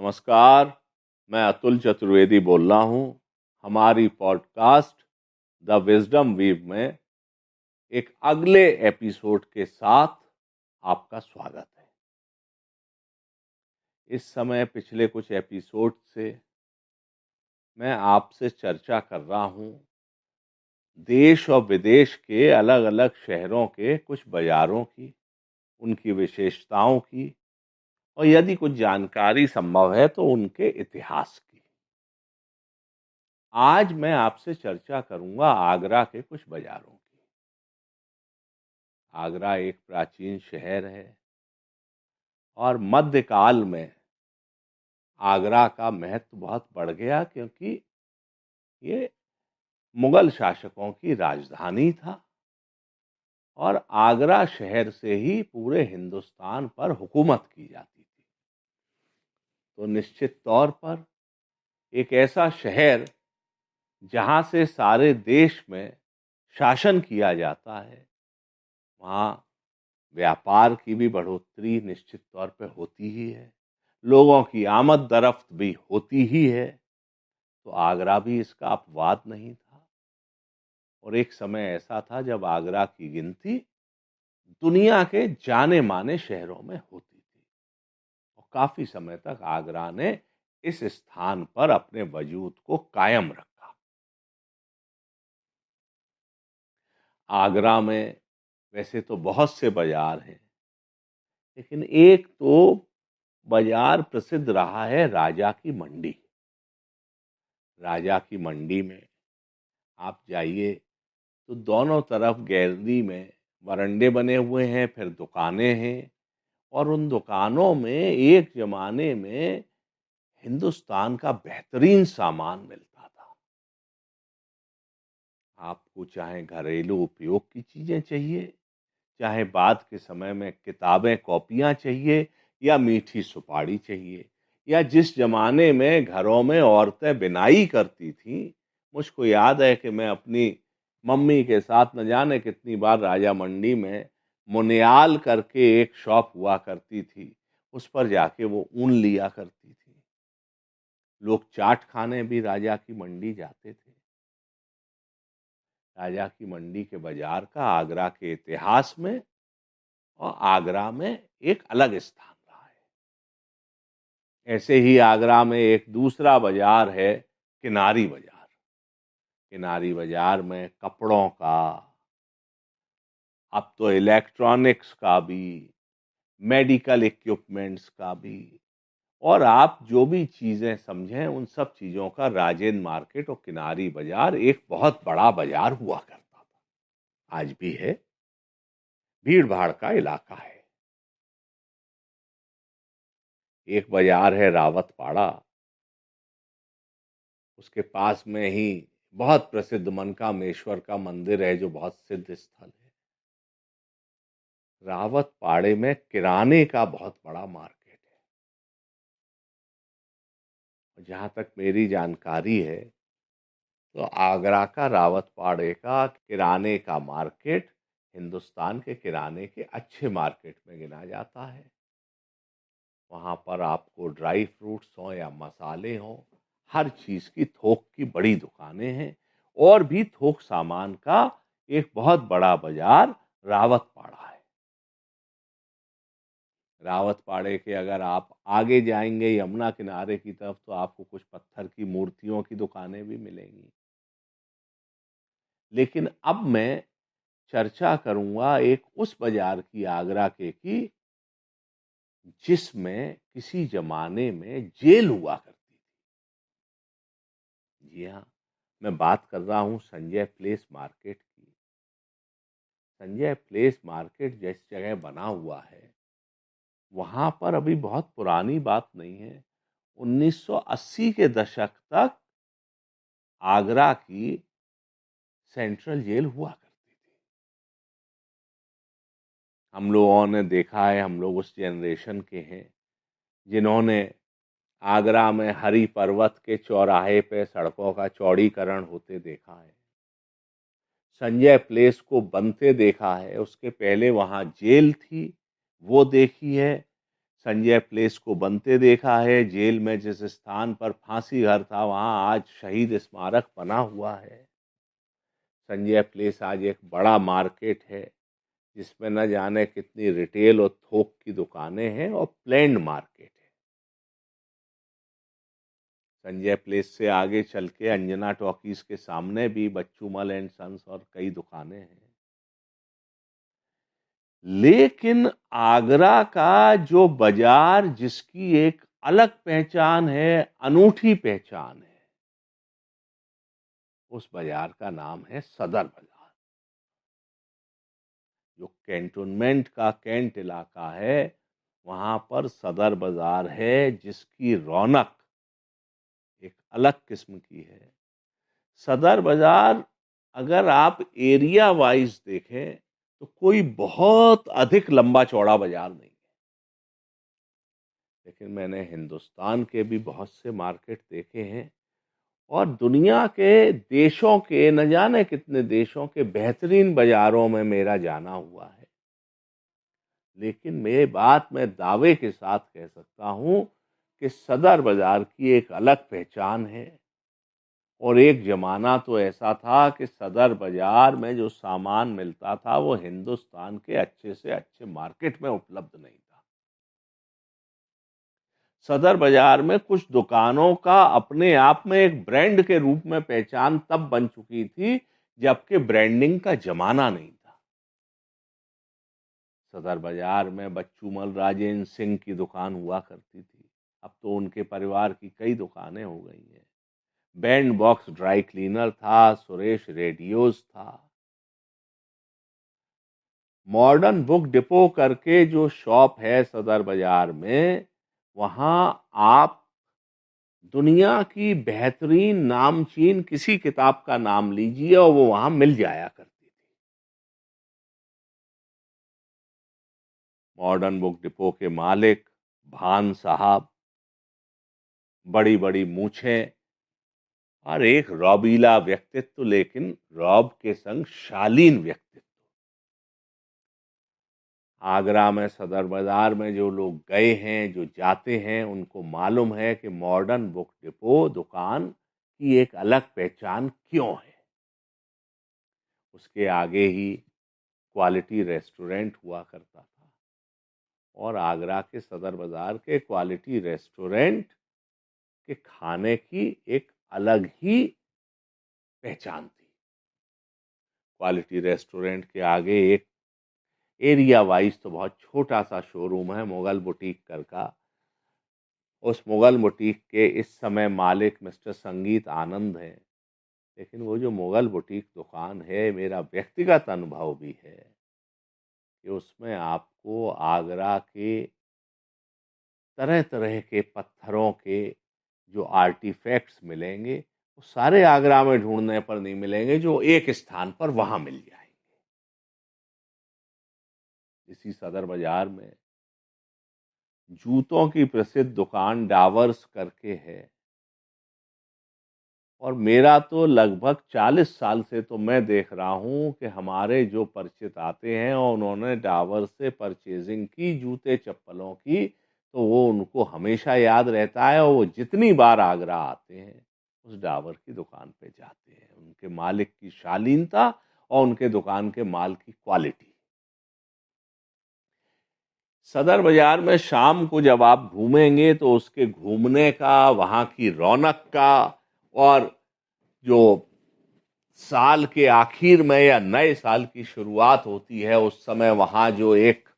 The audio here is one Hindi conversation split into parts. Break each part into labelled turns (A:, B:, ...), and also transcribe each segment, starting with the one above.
A: नमस्कार, मैं अतुल चतुर्वेदी बोल रहा हूँ। हमारी पॉडकास्ट द विजडम वीव में एक अगले एपिसोड के साथ आपका स्वागत है। इस समय पिछले कुछ एपिसोड से मैं आपसे चर्चा कर रहा हूँ देश और विदेश के अलग अलग शहरों के कुछ बाजारों की, उनकी विशेषताओं की, और यदि कुछ जानकारी संभव है तो उनके इतिहास की। आज मैं आपसे चर्चा करूंगा आगरा के कुछ बाजारों की। आगरा एक प्राचीन शहर है और मध्यकाल में आगरा का महत्व बहुत बढ़ गया, क्योंकि ये मुगल शासकों की राजधानी था और आगरा शहर से ही पूरे हिंदुस्तान पर हुकूमत की जाती थी। तो निश्चित तौर पर एक ऐसा शहर जहां से सारे देश में शासन किया जाता है, वहाँ व्यापार की भी बढ़ोतरी निश्चित तौर पे होती ही है, लोगों की आमद दरफ्त भी होती ही है। तो आगरा भी इसका अपवाद नहीं था। और एक समय ऐसा था जब आगरा की गिनती दुनिया के जाने माने शहरों में होती थी और काफी समय तक आगरा ने इस स्थान पर अपने वजूद को कायम रखा। आगरा में वैसे तो बहुत से बाजार हैं, लेकिन एक तो बाजार प्रसिद्ध रहा है राजा की मंडी। राजा की मंडी में आप जाइए तो दोनों तरफ गैलरी में वरांडे बने हुए हैं, फिर दुकानें हैं, और उन दुकानों में एक जमाने में हिंदुस्तान का बेहतरीन सामान मिलता था। आपको चाहे घरेलू उपयोग की चीजें चाहिए, चाहे बाद के समय में किताबें कॉपियां चाहिए, या मीठी सुपारी चाहिए, या जिस जमाने में घरों में औरतें बिनाई करती थीं। मुझको याद है कि मैं अपनी मम्मी के साथ न जाने कितनी बार राजा मंडी में मुनियाल करके एक शॉप हुआ करती थी, उस पर जाके वो ऊन लिया करती थी। लोग चाट खाने भी राजा की मंडी जाते थे। राजा की मंडी के बाजार का आगरा के इतिहास में और आगरा में एक अलग स्थान रहा है। ऐसे ही आगरा में एक दूसरा बाजार है किनारी बाजार। किनारी बाजार में कपड़ों का, अब तो इलेक्ट्रॉनिक्स का भी, मेडिकल इक्विपमेंट्स का भी, और आप जो भी चीजें समझें उन सब चीजों का राजेंद्र मार्केट और किनारी बाजार एक बहुत बड़ा बाजार हुआ करता था। आज भी है, भीड़ भाड़ का इलाका है। एक बाजार है रावतपाड़ा, उसके पास में ही बहुत प्रसिद्ध मनकामेश्वर का मंदिर है, जो बहुत सिद्ध स्थल है। रावतपाड़े में किराने का बहुत बड़ा मार्केट है। जहां तक मेरी जानकारी है तो आगरा का रावतपाड़े का किराने का मार्केट हिंदुस्तान के किराने के अच्छे मार्केट में गिना जाता है। वहां पर आपको ड्राई फ्रूट्स हो या मसाले हो, हर चीज की थोक की बड़ी दुकानें हैं, और भी थोक सामान का एक बहुत बड़ा बाजार रावतपाड़ा है। रावतपाड़े के अगर आप आगे जाएंगे यमुना किनारे की तरफ, तो आपको कुछ पत्थर की मूर्तियों की दुकानें भी मिलेंगी। लेकिन अब मैं चर्चा करूंगा एक उस बाजार की आगरा के की जिसमें किसी जमाने में जेल हुआ करती थी। जी हाँ, मैं बात कर रहा हूं संजय प्लेस मार्केट की। संजय प्लेस मार्केट जिस जगह बना हुआ है, वहां पर अभी बहुत पुरानी बात नहीं है, 1980 के दशक तक आगरा की सेंट्रल जेल हुआ करती थी। हम लोगों ने देखा है, हम लोग उस जनरेशन के हैं जिन्होंने आगरा में हरि पर्वत के चौराहे पे सड़कों का चौड़ीकरण होते देखा है, संजय प्लेस को बनते देखा है, उसके पहले वहां जेल थी वो देखी है, संजय प्लेस को बनते देखा है। जेल में जिस स्थान पर फांसी घर था वहां आज शहीद स्मारक बना हुआ है। संजय प्लेस आज एक बड़ा मार्केट है जिसमें न जाने कितनी रिटेल और थोक की दुकानें हैं और प्लेन्ड मार्केट है। संजय प्लेस से आगे चल के अंजना टॉकीज के सामने भी बच्चूमल एंड सन्स और कई दुकानें हैं। लेकिन आगरा का जो बाजार जिसकी एक अलग पहचान है, अनूठी पहचान है, उस बाजार का नाम है सदर बाजार। जो कैंटोनमेंट का कैंट इलाका है वहां पर सदर बाजार है जिसकी रौनक एक अलग किस्म की है। सदर बाजार अगर आप एरिया वाइज देखें तो कोई बहुत अधिक लंबा चौड़ा बाजार नहीं है, लेकिन मैंने हिंदुस्तान के भी बहुत से मार्केट देखे हैं और दुनिया के देशों के न जाने कितने देशों के बेहतरीन बाजारों में मेरा जाना हुआ है। लेकिन मैं दावे के साथ कह सकता हूं कि सदर बाजार की एक अलग पहचान है। और एक जमाना तो ऐसा था कि सदर बाजार में जो सामान मिलता था वो हिंदुस्तान के अच्छे से अच्छे मार्केट में उपलब्ध नहीं था। सदर बाजार में कुछ दुकानों का अपने आप में एक ब्रांड के रूप में पहचान तब बन चुकी थी जबकि ब्रांडिंग का जमाना नहीं था। सदर बाजार में बच्चूमल राजेंद्र सिंह की दुकान हुआ करती थी, अब तो उनके परिवार की कई दुकानें हो गई हैं। बैंड बॉक्स ड्राई क्लीनर था, सुरेश रेडियोज था। मॉडर्न बुक डिपो करके जो शॉप है सदर बाजार में, वहां आप दुनिया की बेहतरीन नामचीन किसी किताब का नाम लीजिए और वो वहां मिल जाया करती थी। मॉडर्न बुक डिपो के मालिक भान साहब, बड़ी बड़ी मूछें और एक रौबीला व्यक्तित्व, लेकिन रौब के संग शालीन व्यक्तित्व। आगरा में सदर बाजार में जो लोग गए हैं, जो जाते हैं, उनको मालूम है कि मॉडर्न बुक डिपो दुकान की एक अलग पहचान क्यों है। उसके आगे ही क्वालिटी रेस्टोरेंट हुआ करता था और आगरा के सदर बाजार के क्वालिटी रेस्टोरेंट के खाने की एक अलग ही पहचान थी। क्वालिटी रेस्टोरेंट के आगे एक एरिया वाइज तो बहुत छोटा सा शोरूम है मुगल बुटीक कर का। उस मुगल बुटीक के इस समय मालिक मिस्टर संगीत आनंद हैं। लेकिन वो जो मुगल बुटीक दुकान है, मेरा व्यक्तिगत अनुभव भी है कि उसमें आपको आगरा के तरह तरह के पत्थरों के जो आर्टिफैक्ट्स मिलेंगे वो सारे आगरा में ढूंढने पर नहीं मिलेंगे, जो एक स्थान पर वहां मिल जाएंगे। इसी सदर बाजार में जूतों की प्रसिद्ध दुकान डावर्स करके है और मेरा तो लगभग 40 साल से तो मैं देख रहा हूं कि हमारे जो परिचित आते हैं और उन्होंने डावर्स से परचेजिंग की जूते चप्पलों की, तो वो उनको हमेशा याद रहता है और वो जितनी बार आगरा आते हैं उस डावर की दुकान पे जाते हैं। उनके मालिक की शालीनता और उनके दुकान के माल की क्वालिटी। सदर बाजार में शाम को जब आप घूमेंगे तो उसके घूमने का, वहां की रौनक का, और जो साल के आखिर में या नए साल की शुरुआत होती है उस समय वहां जो एक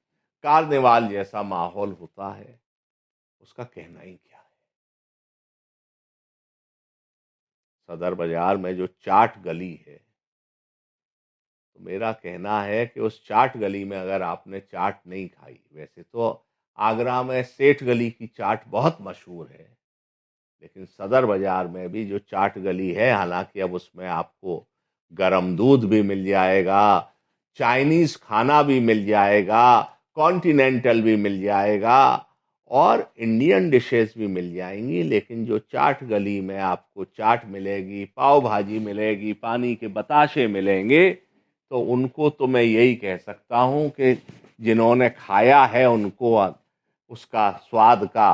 A: कार्निवाल जैसा माहौल होता है, उसका कहना ही क्या है। सदर बाजार में जो चाट गली है, तो मेरा कहना है कि उस चाट गली में अगर आपने चाट नहीं खाई, वैसे तो आगरा में सेठ गली की चाट बहुत मशहूर है, लेकिन सदर बाजार में भी जो चाट गली है, हालांकि अब उसमें आपको गरम दूध भी मिल जाएगा, चाइनीज खाना भी मिल जाएगा, कॉन्टिनेंटल भी मिल जाएगा और इंडियन डिशेस भी मिल जाएंगी, लेकिन जो चाट गली में आपको चाट मिलेगी, पाव भाजी मिलेगी, पानी के बताशे मिलेंगे, तो उनको तो मैं यही कह सकता हूं कि जिन्होंने खाया है उनको उसका स्वाद का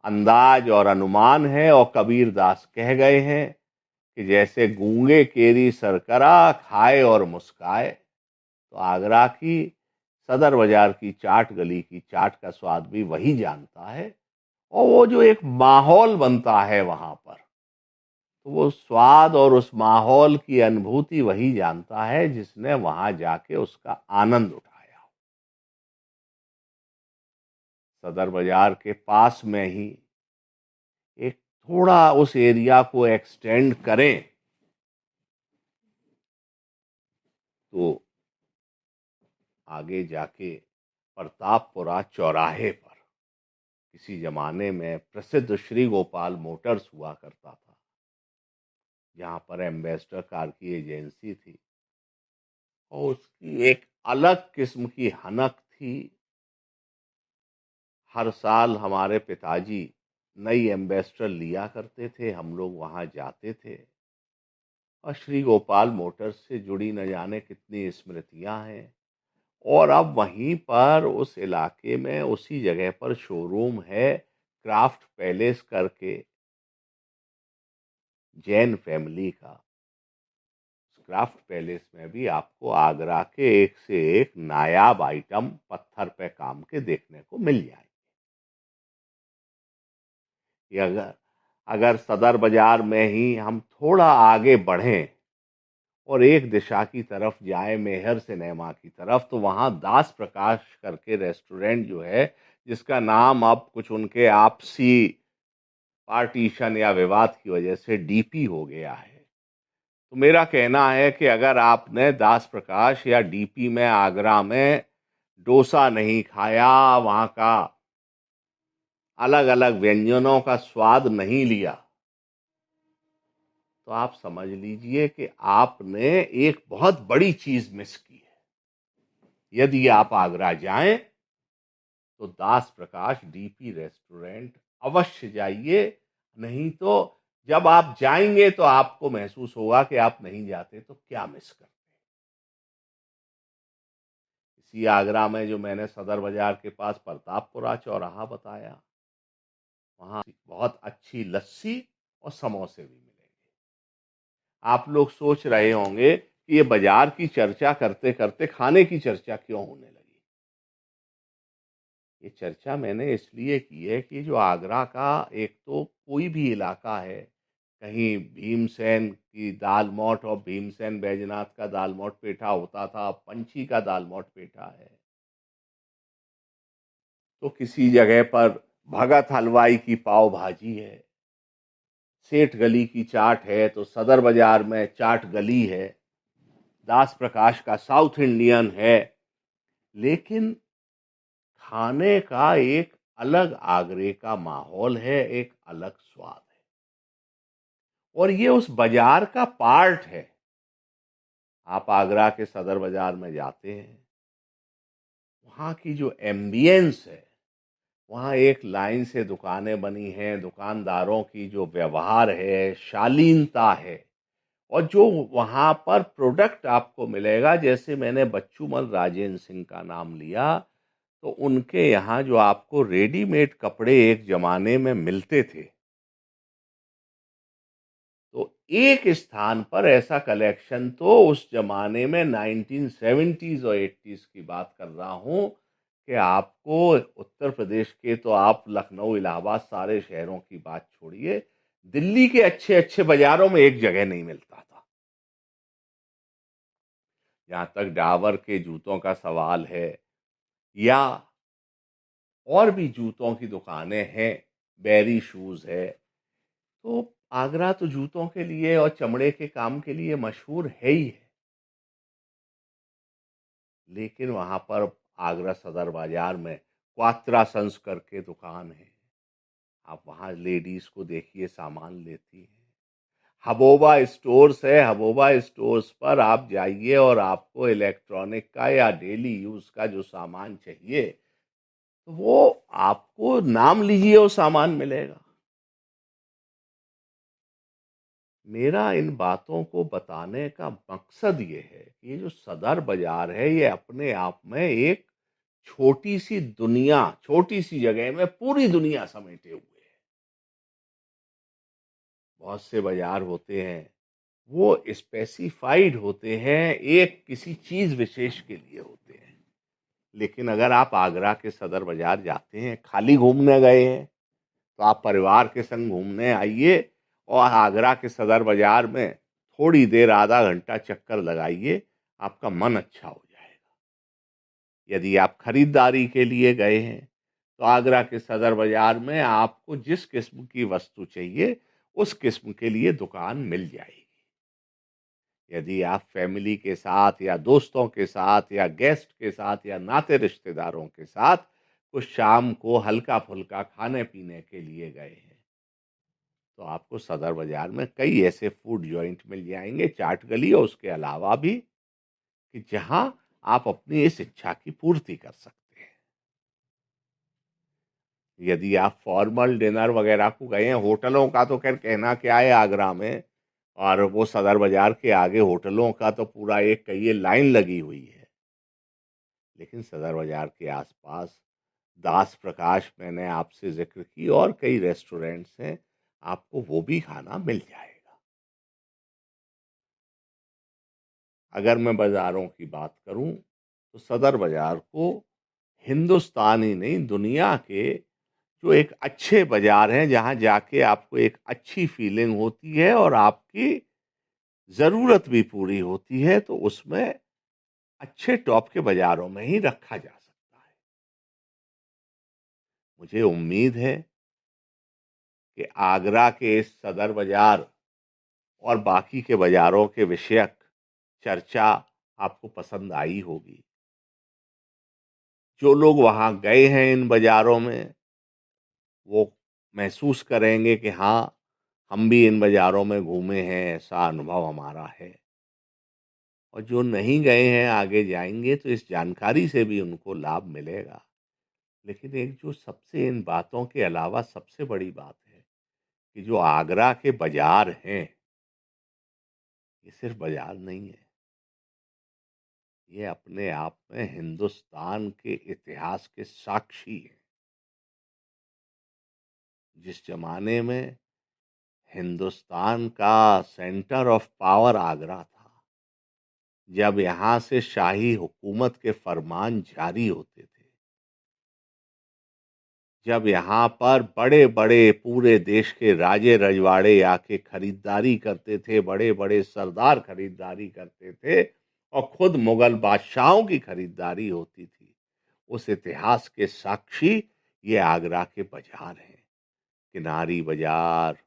A: अंदाज और अनुमान है। और कबीर दास कह गए हैं कि जैसे गूंगे केरी सरकरा खाए और मुस्काए, तो आगरा की सदर बाजार की चाट गली की चाट का स्वाद भी वही जानता है। और वो जो एक माहौल बनता है वहां पर, तो वो स्वाद और उस माहौल की अनुभूति वही जानता है जिसने वहां जाके उसका आनंद उठाया। सदर बाजार के पास में ही एक थोड़ा उस एरिया को एक्सटेंड करें तो आगे जाके प्रतापपुरा चौराहे पर किसी जमाने में प्रसिद्ध श्री गोपाल मोटर्स हुआ करता था, जहां पर एम्बेसडर कार की एजेंसी थी। और उसकी एक अलग किस्म की हनक थी। हर साल हमारे पिताजी नई एम्बेसडर लिया करते थे, हम लोग वहां जाते थे और श्री गोपाल मोटर्स से जुड़ी न जाने कितनी स्मृतियां हैं। और अब वहीं पर उस इलाके में उसी जगह पर शोरूम है क्राफ्ट पैलेस करके, जैन फैमिली का। क्राफ्ट पैलेस में भी आपको आगरा के एक से एक नायाब आइटम पत्थर पे काम के देखने को मिल जाएंगे। ये अगर अगर सदर बाजार में ही हम थोड़ा आगे बढ़ें और एक दिशा की तरफ जाए मेहर सिनेमा की तरफ, तो वहां दास प्रकाश करके रेस्टोरेंट जो है, जिसका नाम अब कुछ उनके आपसी पार्टीशन या विवाद की वजह से डीपी हो गया है। तो मेरा कहना है कि अगर आपने दास प्रकाश या डीपी में आगरा में डोसा नहीं खाया, वहां का अलग अलग व्यंजनों का स्वाद नहीं लिया, तो आप समझ लीजिए कि आपने एक बहुत बड़ी चीज मिस की है। यदि आप आगरा जाएं तो दास प्रकाश डीपी रेस्टोरेंट अवश्य जाइए। नहीं तो जब आप जाएंगे तो आपको महसूस होगा कि आप नहीं जाते तो क्या मिस करते। इसी आगरा में जो मैंने सदर बाजार के पास प्रतापपुरा चौराहा बताया, वहां बहुत अच्छी लस्सी और समोसे भी मिलेंगे। आप लोग सोच रहे होंगे कि ये बाजार की चर्चा करते करते खाने की चर्चा क्यों होने लगी। ये चर्चा मैंने इसलिए की है कि जो आगरा का एक तो कोई भी इलाका है, कहीं भीमसेन की दाल मोठ और भीमसेन बैजनाथ का दाल मोठ पेठा होता था, अब पंछी का दाल मोठ पेठा है। तो किसी जगह पर भगत हलवाई की पाव भाजी है, सेठ गली की चाट है, तो सदर बाजार में चाट गली है, दास प्रकाश का साउथ इंडियन है। लेकिन खाने का एक अलग आगरे का माहौल है, एक अलग स्वाद है, और ये उस बाजार का पार्ट है। आप आगरा के सदर बाजार में जाते हैं, वहाँ की जो एम्बियंस है, वहाँ एक लाइन से दुकानें बनी हैं, दुकानदारों की जो व्यवहार है, शालीनता है, और जो वहाँ पर प्रोडक्ट आपको मिलेगा, जैसे मैंने बच्चूमल राजेंद्र सिंह का नाम लिया, तो उनके यहाँ जो आपको रेडीमेड कपड़े एक जमाने में मिलते थे, तो एक स्थान पर ऐसा कलेक्शन तो उस जमाने में 1970s और 80s की बात कर रहा हूं कि आपको उत्तर प्रदेश के तो आप लखनऊ इलाहाबाद सारे शहरों की बात छोड़िए, दिल्ली के अच्छे अच्छे बाजारों में एक जगह नहीं मिलता था। जहां तक डाबर के जूतों का सवाल है, या और भी जूतों की दुकानें हैं, बैरी शूज है, तो आगरा तो जूतों के लिए और चमड़े के काम के लिए मशहूर है ही है। लेकिन वहां पर आगरा सदर बाजार में क्वात्रा संस करके दुकान है, आप वहां लेडीज को देखिए सामान लेती हैं। हबोबा स्टोर्स है, हबोबा स्टोर्स पर आप जाइए और आपको इलेक्ट्रॉनिक का या डेली यूज का जो सामान चाहिए, तो वो आपको नाम लीजिए वो सामान मिलेगा। मेरा इन बातों को बताने का मकसद ये है कि ये जो सदर बाजार है, ये अपने आप में एक छोटी सी दुनिया, छोटी सी जगह में पूरी दुनिया समेटे हुए है। बहुत से बाजार होते हैं, वो स्पेसिफाइड होते हैं, एक किसी चीज विशेष के लिए होते हैं। लेकिन अगर आप आगरा के सदर बाजार जाते हैं, खाली घूमने गए हैं, तो आप परिवार के संग घूमने आइए और आगरा के सदर बाजार में थोड़ी देर, आधा घंटा चक्कर लगाइए, आपका मन अच्छा हो जाएगा। यदि आप खरीदारी के लिए गए हैं, तो आगरा के सदर बाजार में आपको जिस किस्म की वस्तु चाहिए, उस किस्म के लिए दुकान मिल जाएगी। यदि आप फैमिली के साथ या दोस्तों के साथ या गेस्ट के साथ या नाते रिश्तेदारों के साथ कुछ शाम को हल्का फुल्का खाने पीने के लिए गए हैं, तो आपको सदर बाजार में कई ऐसे फूड जॉइंट मिल जाएंगे, चाट गली और उसके अलावा भी, कि जहां आप अपनी इस इच्छा की पूर्ति कर सकते हैं। यदि आप फॉर्मल डिनर वगैरह को गए हैं, होटलों का तो खैर कहना क्या है आगरा में, और वो सदर बाजार के आगे होटलों का तो पूरा एक कहिए लाइन लगी हुई है। लेकिन सदर बाजार के आसपास दास प्रकाश, मैंने आपसे जिक्र की, और कई रेस्टोरेंट्स हैं, आपको वो भी खाना मिल जाएगा। अगर मैं बाजारों की बात करूं, तो सदर बाजार को हिंदुस्तान ही नहीं, दुनिया के जो एक अच्छे बाजार हैं, जहां जाके आपको एक अच्छी फीलिंग होती है और आपकी जरूरत भी पूरी होती है, तो उसमें अच्छे टॉप के बाजारों में ही रखा जा सकता है। मुझे उम्मीद है कि आगरा के इस सदर बाजार और बाकी के बाजारों के विषयक चर्चा आपको पसंद आई होगी। जो लोग वहां गए हैं इन बाजारों में, वो महसूस करेंगे कि हाँ, हम भी इन बाजारों में घूमे हैं, ऐसा अनुभव हमारा है। और जो नहीं गए हैं, आगे जाएंगे तो इस जानकारी से भी उनको लाभ मिलेगा। लेकिन एक जो सबसे, इन बातों के अलावा सबसे बड़ी बात है, कि जो आगरा के बाजार हैं, ये सिर्फ बाजार नहीं है, ये अपने आप में हिंदुस्तान के इतिहास के साक्षी हैं। जिस जमाने में हिंदुस्तान का सेंटर ऑफ पावर आगरा था, जब यहाँ से शाही हुकूमत के फरमान जारी होते थे, जब यहाँ पर बड़े बड़े पूरे देश के राजे रजवाड़े आके खरीदारी करते थे, बड़े बड़े सरदार खरीदारी करते थे, और खुद मुगल बादशाहों की खरीदारी होती थी, उस इतिहास के साक्षी ये आगरा के बाजार हैं। किनारी बाजार,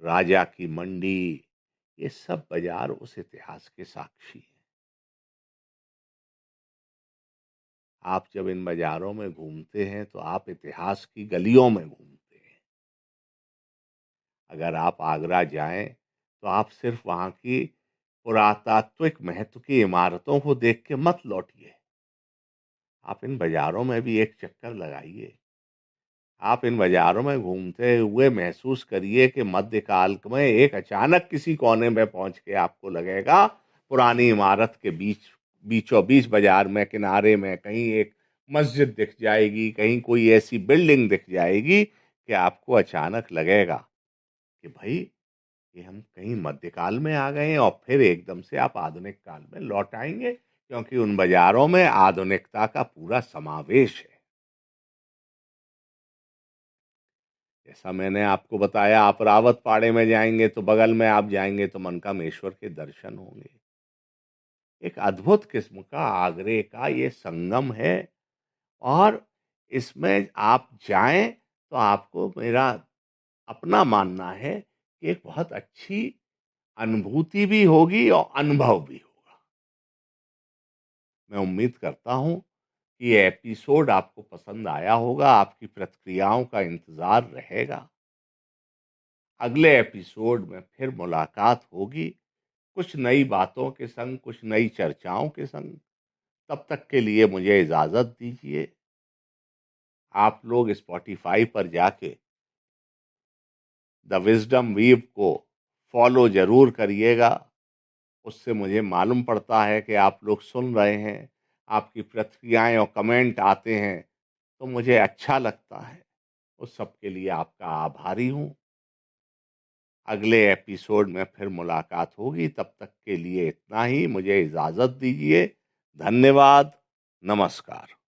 A: राजा की मंडी, ये सब बाजार उस इतिहास के साक्षी हैं। आप जब इन बाजारों में घूमते हैं, तो आप इतिहास की गलियों में घूमते हैं। अगर आप आगरा जाएं, तो आप सिर्फ वहां की पुरातात्विक महत्व की इमारतों को देख के मत लौटिए, आप इन बाजारों में भी एक चक्कर लगाइए। आप इन बाजारों में घूमते हुए महसूस करिए कि मध्यकाल में एक अचानक किसी कोने में पहुंच के आपको लगेगा, पुरानी इमारत के बीचों बीच बाजार में, किनारे में कहीं एक मस्जिद दिख जाएगी, कहीं कोई ऐसी बिल्डिंग दिख जाएगी, कि आपको अचानक लगेगा कि भाई, ये हम कहीं मध्यकाल में आ गए हैं, और फिर एकदम से आप आधुनिक काल में लौट आएंगे, क्योंकि उन बाजारों में आधुनिकता का पूरा समावेश है। जैसा मैंने आपको बताया, आप रावतपाड़े में जाएंगे तो बगल में आप जाएंगे तो मनकामेश्वर के दर्शन होंगे। एक अद्भुत किस्म का आगरे का ये संगम है, और इसमें आप जाएं तो आपको, मेरा अपना मानना है, कि एक बहुत अच्छी अनुभूति भी होगी और अनुभव भी होगा। मैं उम्मीद करता हूं कि ये एपिसोड आपको पसंद आया होगा, आपकी प्रतिक्रियाओं का इंतजार रहेगा। अगले एपिसोड में फिर मुलाकात होगी, कुछ नई बातों के संग, कुछ नई चर्चाओं के संग। तब तक के लिए मुझे इजाजत दीजिए। आप लोग स्पॉटिफाई पर जाके द विजडम वीव को फॉलो जरूर करिएगा, उससे मुझे मालूम पड़ता है कि आप लोग सुन रहे हैं, आपकी प्रतिक्रियाएं और कमेंट आते हैं तो मुझे अच्छा लगता है। उस सब के लिए आपका आभारी हूँ। अगले एपिसोड में फिर मुलाकात होगी, तब तक के लिए इतना ही, मुझे इजाज़त दीजिए। धन्यवाद, नमस्कार।